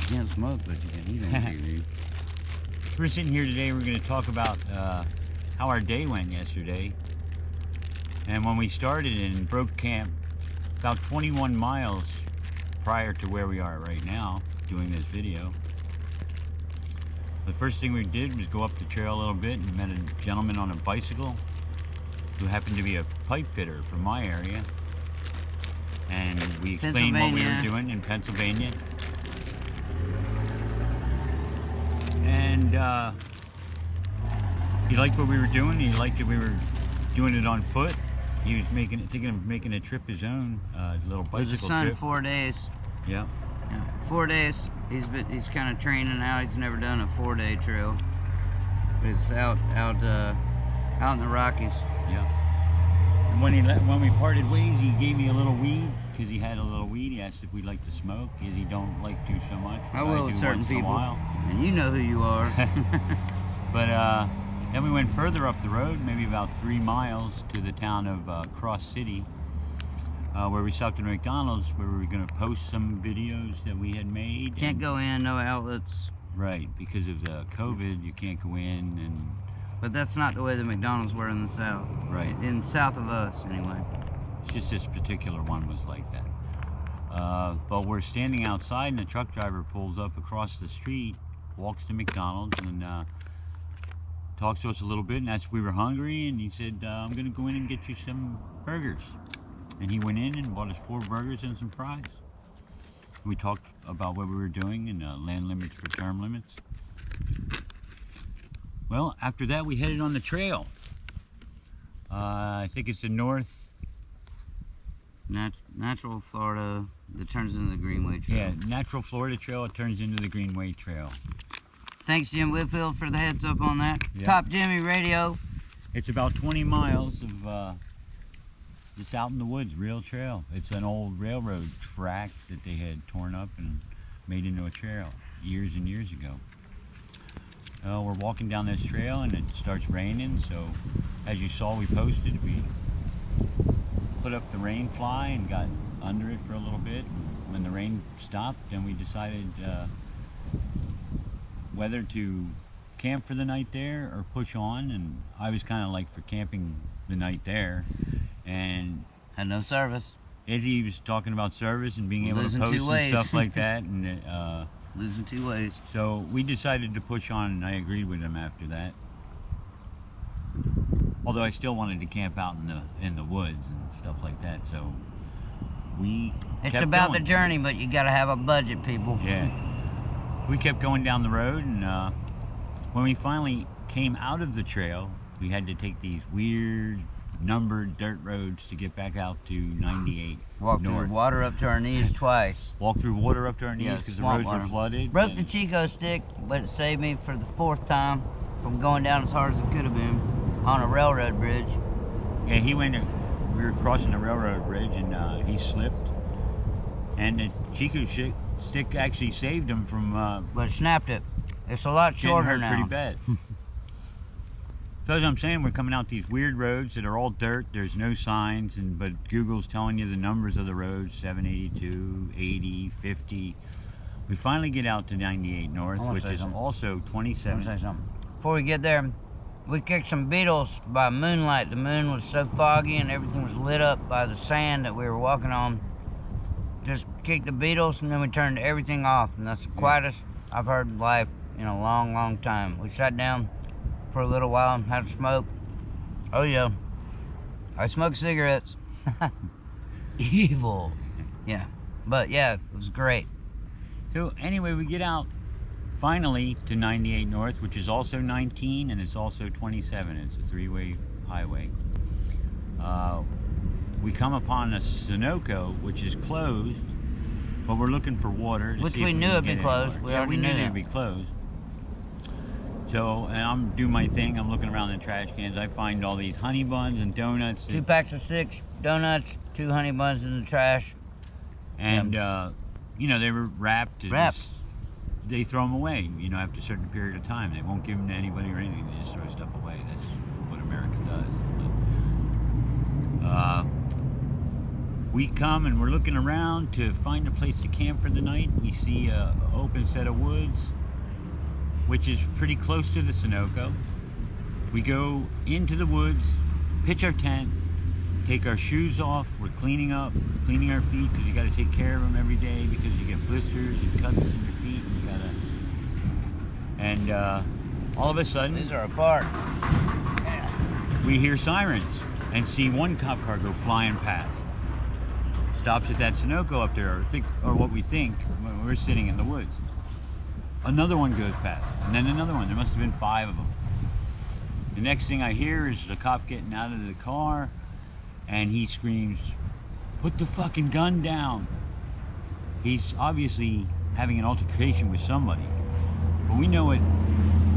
can't smoke, but you can eat on TV. We're sitting here today, we're going to talk about how our day went yesterday. And when we started and broke camp, about 21 miles prior to where we are right now, doing this video. The first thing we did was go up the trail a little bit and met a gentleman on a bicycle who happened to be a pipe fitter from my area. And we explained what we were doing in Pennsylvania. And he liked what we were doing. He liked that we were doing it on foot. He was thinking of making a trip his own, little bicycle trip. His son, 4 days. Yeah. 4 days. He's kind of training now. He's never done a 4-day trail. But it's out in the Rockies. Yeah. And when we parted ways, he gave me a little weed because he had a little weed. He asked if we'd like to smoke because he don't like to so much. I will with certain people. And you know who you are. But then we went further up the road, maybe about 3 miles to the town of Cross City. Where we stopped at McDonald's, where we were going to post some videos that we had made. Can't go in, no outlets. Right, because of the COVID, you can't go in. But that's not the way the McDonald's were in the South. Right. In south of us, anyway. It's just this particular one was like that. But we're standing outside, and the truck driver pulls up across the street, walks to McDonald's, and talks to us a little bit, and asked if we were hungry, and he said, I'm going to go in and get you some burgers. And he went in and bought us 4 burgers and some fries. We talked about what we were doing and land limits for term limits. Well, after that we headed on the trail. I think it's the north. Natural Florida that turns into the Greenway Trail. Yeah, Natural Florida Trail, it turns into the Greenway Trail. Thanks, Jim Whitfield, for the heads up on that. Yeah. Top Jimmy Radio. It's about 20 miles of just out in the woods, real trail. It's an old railroad track that they had torn up and made into a trail years and years ago. We're walking down this trail and it starts raining, so as you saw, we posted, we put up the rain fly and got under it for a little bit. When the rain stopped, then we decided whether to camp for the night there or push on, and I was kind of like for camping the night there. And had no service. Izzy was talking about service and being able to post and stuff like that, and losing 2 ways. So we decided to push on, and I agreed with him after that. Although I still wanted to camp out in the woods and stuff like that, so we. It's about the journey, but you got to have a budget, people. Yeah. We kept going down the road, and when we finally came out of the trail, we had to take these weird numbered dirt roads to get back out to 98 Walked north. through water up to our knees twice. Walked through water up to our knees because the roads were flooded. Broke the Chico stick, but it saved me for the 4th time from going down as hard as it could have been on a railroad bridge. Yeah, we were crossing the railroad bridge and he slipped. And the Chico stick actually saved him from... but snapped it. It's a lot shorter now. Pretty bad. So as I'm saying, we're coming out these weird roads that are all dirt. There's no signs, but Google's telling you the numbers of the roads, 782, 80, 50. We finally get out to 98 North, which is also 27. I want to say something. Before we get there, we kicked some beetles by moonlight. The moon was so foggy and everything was lit up by the sand that we were walking on. Just kicked the beetles and then we turned everything off. And that's the quietest I've heard live in a long, long time. We sat down for a little while and had a smoke. Oh yeah, I smoke cigarettes. Evil. Yeah, but yeah, it was great. So anyway, we get out finally to 98 North, which is also 19 and it's also 27. It's a 3-way highway. We come upon a Sunoco, which is closed, but we're looking for water. Which we knew it'd be closed. We already knew it'd be closed. So, and I'm doing my thing. I'm looking around the trash cans. I find all these honey buns and donuts. 2 packs of 6 donuts, 2 honey buns in the trash. And, you know, they were wrapped. They throw them away, you know, after a certain period of time. They won't give them to anybody or anything. They just throw stuff away. That's what America does. But, we come and we're looking around to find a place to camp for the night. We see a open set of woods, which is pretty close to the Sunoco. We go into the woods, pitch our tent, take our shoes off. We're cleaning up, cleaning our feet, because you got to take care of them every day, because you get blisters and cuts in your feet. And you gotta, and all of a sudden, These are apart. we hear sirens and see one cop car go flying past. Stops at that Sunoco up there, or what we think, when we're sitting in the woods. Another one goes past, and then another one. There must have been 5 of them. The next thing I hear is the cop getting out of the car, and he screams, "Put the fucking gun down." He's obviously having an altercation with somebody, but we know it,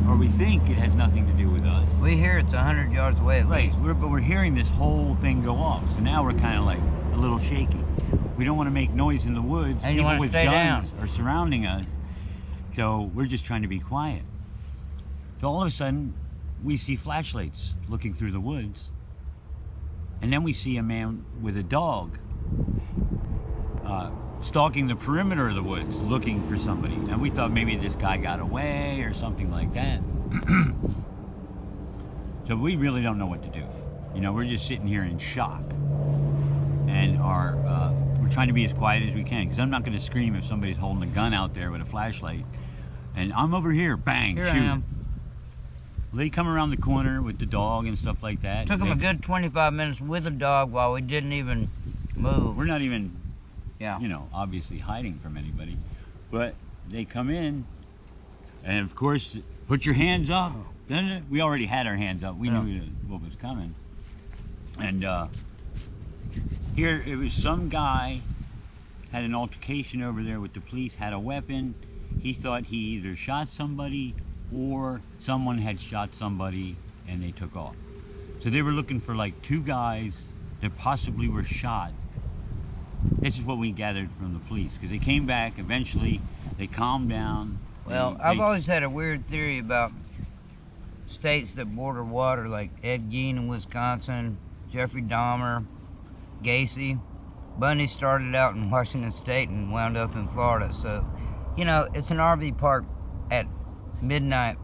or we think it has nothing to do with us. We hear it's 100 yards away at least. But we're hearing this whole thing go off, so now we're kind of like a little shaky. We don't want to make noise in the woods. And you People want to with stay guns down. are surrounding us, so we're just trying to be quiet. So all of a sudden, we see flashlights looking through the woods, and then we see a man with a dog stalking the perimeter of the woods looking for somebody. And we thought maybe this guy got away or something like that. So we really don't know what to do. You know, we're just sitting here in shock, and we're trying to be as quiet as we can, because I'm not going to scream if somebody's holding a gun out there with a flashlight and I'm over here, bang, Here shoot. I am. They come around the corner with the dog and stuff like that. Took them a good 25 minutes with a dog while we didn't even move. We're not even, Yeah. you know, obviously hiding from anybody. But they come in, and of course, put your hands up. We already had our hands up. We knew what was coming. And here, it was some guy had an altercation over there with the police, had a weapon. He thought he either shot somebody or someone had shot somebody, and they took off. So they were looking for like 2 guys that possibly were shot. This is what we gathered from the police, because they came back eventually. They calmed down. Well, I've always had a weird theory about states that border water, like Ed Gein in Wisconsin, Jeffrey Dahmer, Gacy. Bundy started out in Washington State and wound up in Florida. So, you know, it's an RV park at midnight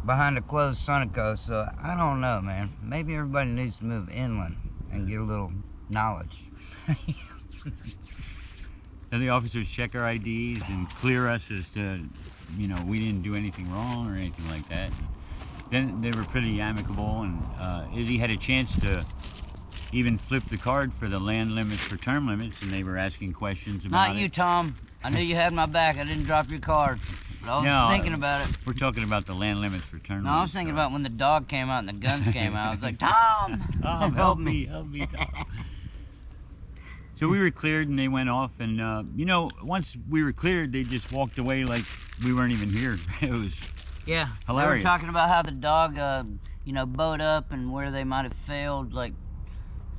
behind a closed Sunoco. So I don't know, man. Maybe everybody needs to move inland and get a little knowledge. And the officers check our IDs and clear us as to, you know, we didn't do anything wrong or anything like that. Then they were pretty amicable, and Izzy had a chance to even flip the card for the land limits for term limits, and they were asking questions about Not it. you, Tom. I knew you had my back. I didn't drop your card. But I was thinking about it. We're talking about the land limits for term limits. No, I was thinking about when the dog came out and the guns came out. I was like, Tom! Tom, help me, Tom. So we were cleared, and they went off, and you know, once we were cleared, they just walked away like we weren't even here. It was Yeah, hilarious. they were talking about how the dog, you know, bowed up and where they might have failed like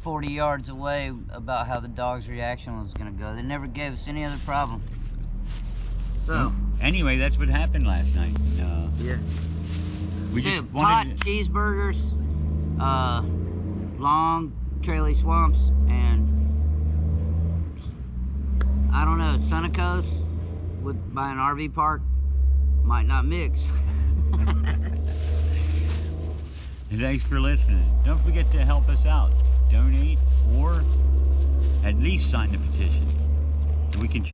40 yards away, about how the dog's reaction was going to go. They never gave us any other problem. So, anyway, that's what happened last night. yeah. We So, just pot, wanted to, cheeseburgers, long, traily swamps, and I don't know, Sunocos by an RV park might not mix. and thanks for listening. Don't forget to help us out. Donate, or at least sign the petition so we can